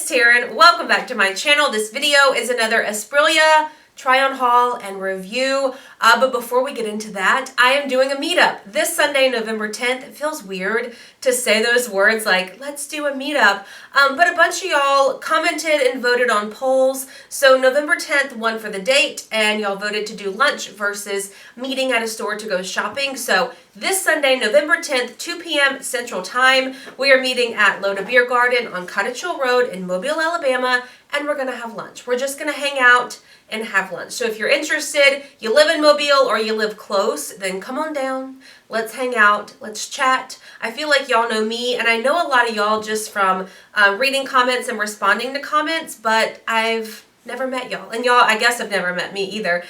it's Taren. Welcome back to my channel. This video is another Esprlia try on haul and review. But before we get into that, I am doing a meetup this Sunday, November 10th. It feels weird to say those words like, let's do a meetup. But a bunch of y'all commented and voted on polls. So November 10th won for the date, and y'all voted to do lunch versus meeting at a store to go shopping. So this Sunday, November 10th, 2 p.m. Central Time, we are meeting at Loda Bier Garden on Cottage Road in Mobile, Alabama, and we're going to have lunch. We're just going to hang out and have lunch. So if you're interested, you live in Mobile or you live close, then come on down. Let's hang out. Let's chat. I feel like y'all know me, and I know a lot of y'all just from reading comments and responding to comments, but I've never met y'all, and y'all, I guess, have never met me either.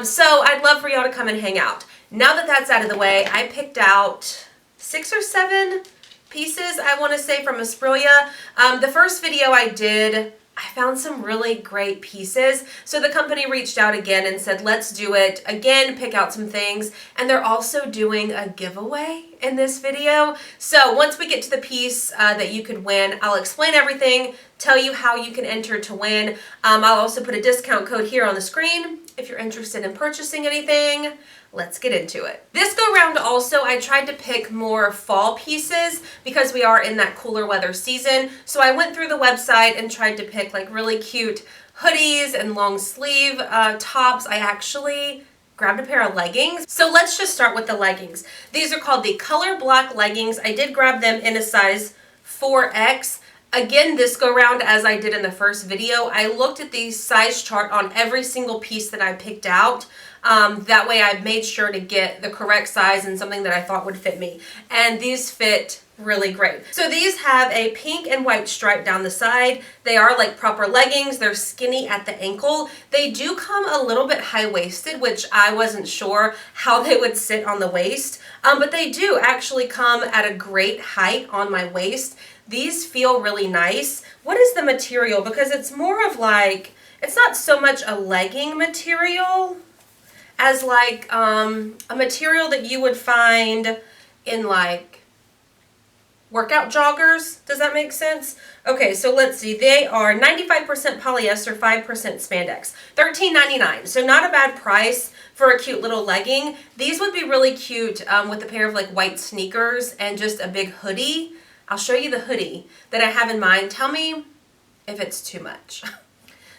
So I'd love for y'all to come and hang out. Now that that's out of the way, I picked out 6 or 7 pieces, I want to say, from Esprlia. The first video I did, I found some really great pieces. So the company reached out again and said, let's do it again, pick out some things. And they're also doing a giveaway in this video. So once we get to the piece that you could win, I'll explain everything, tell you how you can enter to win. I'll also put a discount code here on the screen if you're interested in purchasing anything. Let's get into it. This go round also, I tried to pick more fall pieces because we are in that cooler weather season. So I went through the website and tried to pick like really cute hoodies and long sleeve tops. I actually grabbed a pair of leggings. So let's just start with the leggings. These are called the Color Block leggings. I did grab them in a size 4X. Again, this go round, as I did in the first video, I looked at the size chart on every single piece that I picked out. That way I made sure to get the correct size and something that I thought would fit me. And these fit really great. So these have a pink and white stripe down the side. They are like proper leggings. They're skinny at the ankle. They do come a little bit high-waisted, which I wasn't sure how they would sit on the waist. But they do actually come at a great height on my waist. These feel really nice. What is the material? Because it's more of like, it's not so much a legging material as like a material that you would find in like workout joggers. Does that make sense? Okay, so let's see. They are 95% polyester, 5% spandex. $13.99. So not a bad price for a cute little legging. These would be really cute with a pair of like white sneakers and just a big hoodie. I'll show you the hoodie that I have in mind. Tell me if it's too much.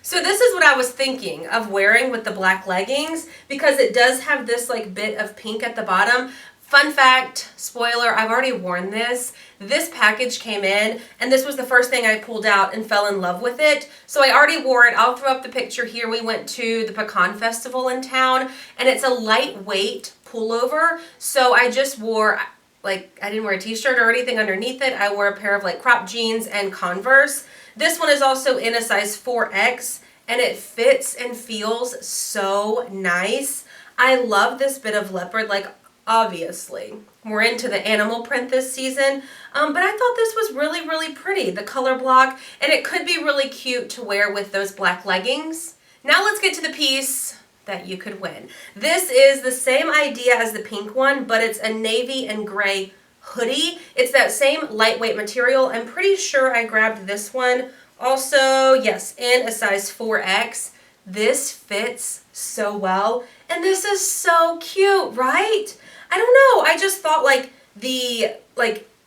So this is what I was thinking of wearing with the black leggings because it does have this like bit of pink at the bottom. Fun fact, spoiler, I've already worn this. This package came in and this was the first thing I pulled out and fell in love with it. So I already wore it. I'll throw up the picture here. We went to the pecan festival in town and it's a lightweight pullover. So I just wore, like, I didn't wear a t-shirt or anything underneath it. I wore a pair of like crop jeans and Converse. This one is also in a size 4X and it fits and feels so nice. I love this bit of leopard. Like, obviously we're into the animal print this season, but I thought this was really, really pretty, the color block, and it could be really cute to wear with those black leggings. Now let's get to the piece that you could win. This is the same idea as the pink one, but it's a navy and gray hoodie. It's that same lightweight material. I'm pretty sure I grabbed this one also, yes, in a size 4X. This fits so well, and this is so cute, right? I don't know, I just thought like the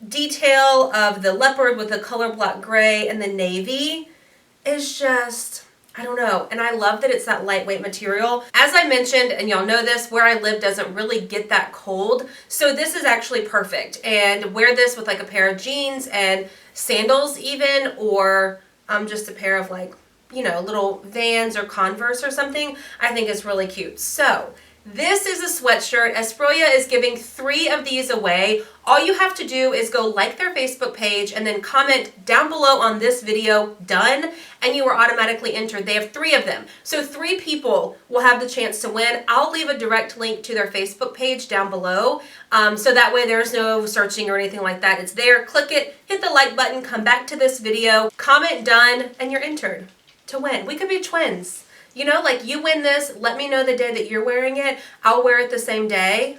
detail of the leopard with the color block gray and the navy is just, I don't know, and I love that it's that lightweight material. As I mentioned, and y'all know this, where I live doesn't really get that cold, so this is actually perfect. And wear this with like a pair of jeans and sandals even, or just a pair of like, you know, little Vans or Converse or something. I think it's really cute. So this is a sweatshirt. Esprlia is giving 3 of these away. All you have to do is go like their Facebook page and then comment down below on this video, done, and you are automatically entered. They have 3 of them. So 3 people will have the chance to win. I'll leave a direct link to their Facebook page down below. So that way there's no searching or anything like that. It's there. Click it, hit the like button, come back to this video, comment done, and you're entered to win. We could be twins. You know, like you win this, let me know the day that you're wearing it. I'll wear it the same day.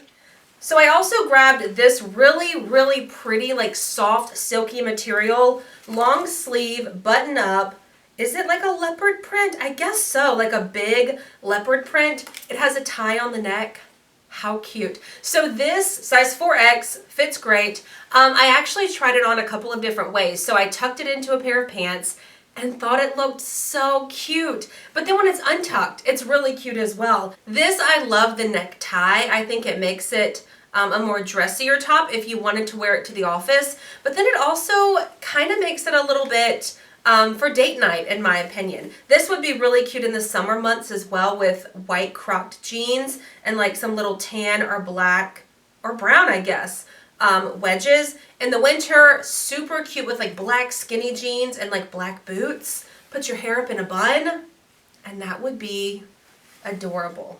So I also grabbed this really, really pretty, like soft, silky material, long sleeve, button up, is it like a leopard print? I guess so, like a big leopard print. It has a tie on the neck. How cute. So this size 4X fits great. I actually tried it on a couple of different ways. So I tucked it into a pair of pants and thought it looked so cute. But then when it's untucked, it's really cute as well. This, I love the necktie. I think it makes it a more dressier top if you wanted to wear it to the office. But then it also kind of makes it a little bit for date night, in my opinion. This would be really cute in the summer months as well, with white cropped jeans and like some little tan or black or brown, I guess, wedges. In the winter, super cute with like black skinny jeans and like black boots. Put your hair up in a bun, and that would be adorable.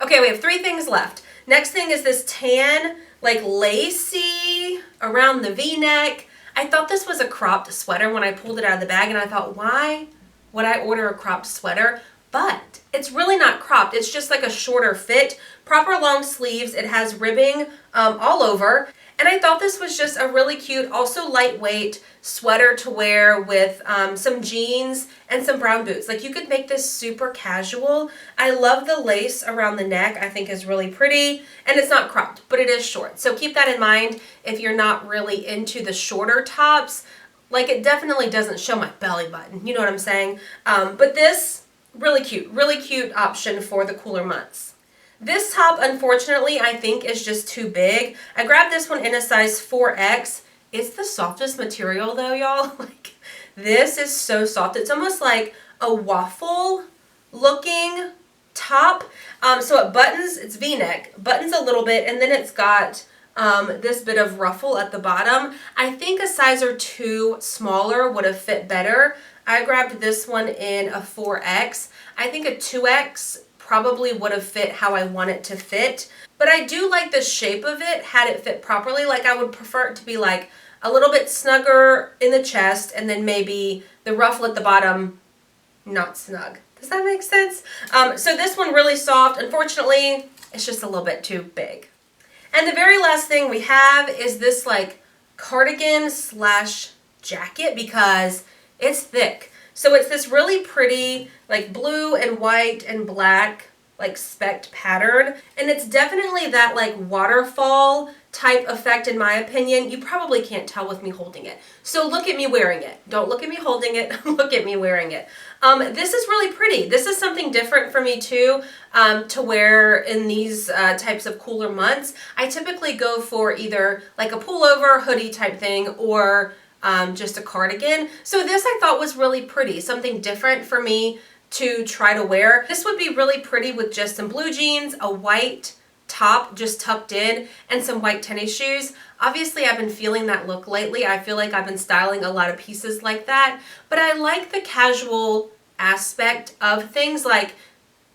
Okay, we have 3 things left. Next thing is this tan, like lacy around the V-neck. I thought this was a cropped sweater when I pulled it out of the bag, and I thought, why would I order a cropped sweater? But it's really not cropped. It's just like a shorter fit, proper long sleeves. It has ribbing all over. And I thought this was just a really cute, also lightweight sweater to wear with some jeans and some brown boots. Like, you could make this super casual. I love the lace around the neck. I think is really pretty. And it's not cropped, but it is short. So keep that in mind if you're not really into the shorter tops. Like, it definitely doesn't show my belly button. You know what I'm saying? But this, really cute option for the cooler months. This top, unfortunately, I think is just too big. I grabbed this one in a size 4X. It's the softest material though, y'all. Like, this is so soft. It's almost like a waffle looking top. So it buttons, it's V-neck, buttons a little bit, and then it's got this bit of ruffle at the bottom. I think a size or 2 smaller would have fit better. I grabbed this one in a 4X. I think a 2X probably would have fit how I want it to fit. But I do like the shape of it had it fit properly. Like, I would prefer it to be like a little bit snugger in the chest, and then maybe the ruffle at the bottom not snug. Does that make sense? So this one really soft. Unfortunately, it's just a little bit too big. And the very last thing we have is this like cardigan slash jacket, because it's thick. So it's this really pretty like blue and white and black like specked pattern. And it's definitely that like waterfall type effect in my opinion. You probably can't tell with me holding it. So look at me wearing it. Don't look at me holding it. Look at me wearing it. This is really pretty. This is something different for me too, to wear in these types of cooler months. I typically go for either like a pullover hoodie type thing, or just a cardigan. So this I thought was really pretty, something different for me to try to wear. This would be really pretty with just some blue jeans, a white top just tucked in, and some white tennis shoes. Obviously, I've been feeling that look lately. I feel like I've been styling a lot of pieces like that, but I like the casual aspect of things, like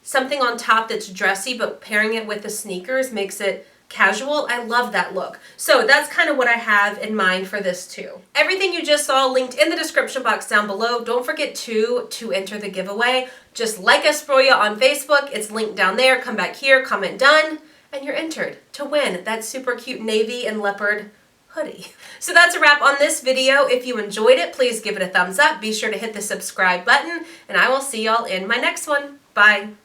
something on top that's dressy, but pairing it with the sneakers makes it casual. I love that look. So that's kind of what I have in mind for this too. Everything you just saw linked in the description box down below. Don't forget to enter the giveaway. Just like Esprlia on Facebook. It's linked down there. Come back here, comment done, and you're entered to win that super cute navy and leopard hoodie. So that's a wrap on this video. If you enjoyed it, please give it a thumbs up. Be sure to hit the subscribe button, and I will see y'all in my next one. Bye.